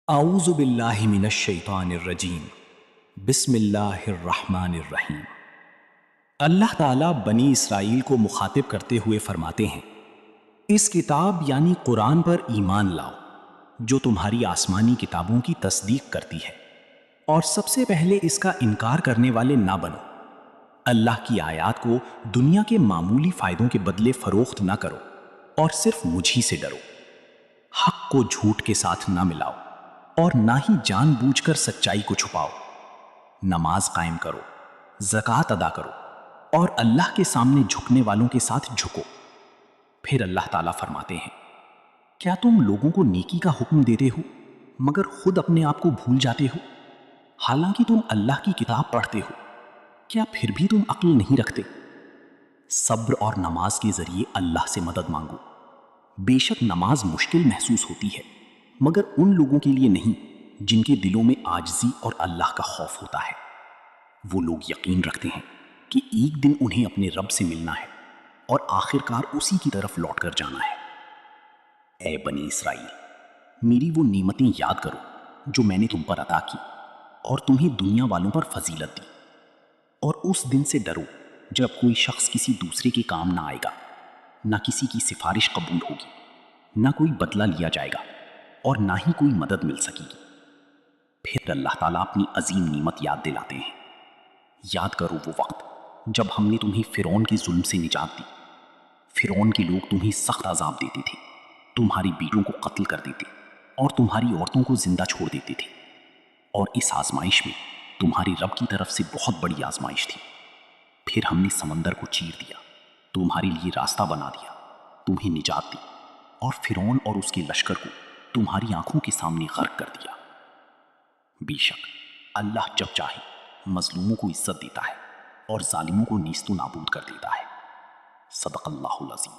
اعوذ باللہ من الشیطان الرجیم بسم اللہ الرحمن الرحیم۔ اللہ تعالیٰ بنی اسرائیل کو مخاطب کرتے ہوئے فرماتے ہیں، اس کتاب یعنی قرآن پر ایمان لاؤ جو تمہاری آسمانی کتابوں کی تصدیق کرتی ہے، اور سب سے پہلے اس کا انکار کرنے والے نہ بنو۔ اللہ کی آیات کو دنیا کے معمولی فائدوں کے بدلے فروخت نہ کرو اور صرف مجھ ہی سے ڈرو۔ حق کو جھوٹ کے ساتھ نہ ملاؤ اور نہ ہی جان بوجھ کر سچائی کو چھپاؤ۔ نماز قائم کرو، زکوٰۃ ادا کرو اور اللہ کے سامنے جھکنے والوں کے ساتھ جھکو۔ پھر اللہ تعالیٰ فرماتے ہیں، کیا تم لوگوں کو نیکی کا حکم دیتے ہو مگر خود اپنے آپ کو بھول جاتے ہو؟ حالانکہ تم اللہ کی کتاب پڑھتے ہو، کیا پھر بھی تم عقل نہیں رکھتے؟ صبر اور نماز کے ذریعے اللہ سے مدد مانگو۔ بے شک نماز مشکل محسوس ہوتی ہے مگر ان لوگوں کے لیے نہیں جن کے دلوں میں عاجزی اور اللہ کا خوف ہوتا ہے۔ وہ لوگ یقین رکھتے ہیں کہ ایک دن انہیں اپنے رب سے ملنا ہے اور آخرکار اسی کی طرف لوٹ کر جانا ہے۔ اے بنی اسرائیل، میری وہ نعمتیں یاد کرو جو میں نے تم پر عطا کی اور تمہیں دنیا والوں پر فضیلت دی، اور اس دن سے ڈرو جب کوئی شخص کسی دوسرے کے کام نہ آئے گا، نہ کسی کی سفارش قبول ہوگی، نہ کوئی بدلہ لیا جائے گا اور نہ ہی کوئی مدد مل سکے گی۔ پھر اللہ تعالیٰ اپنی عظیم نعمت یاد دلاتے ہیں، یاد کرو وہ وقت جب ہم نے تمہیں فرعون کے ظلم سے نجات دی۔ فرعون کے لوگ تمہیں سخت عذاب دیتے تھے، تمہاری بیٹوں کو قتل کر دیتے اور تمہاری عورتوں کو زندہ چھوڑ دیتے تھے، اور اس آزمائش میں تمہاری رب کی طرف سے بہت بڑی آزمائش تھی۔ پھر ہم نے سمندر کو چیر دیا، تمہارے لیے راستہ بنا دیا، تمہیں نجات دی، اور فرعون اور اس کے لشکر کو تمہاری آنکھوں کے سامنے غرق کر دیا۔ بے شک اللہ جب چاہے مظلوموں کو عزت دیتا ہے اور ظالموں کو نیست و نابود کر دیتا ہے۔ صدق اللہ العظیم۔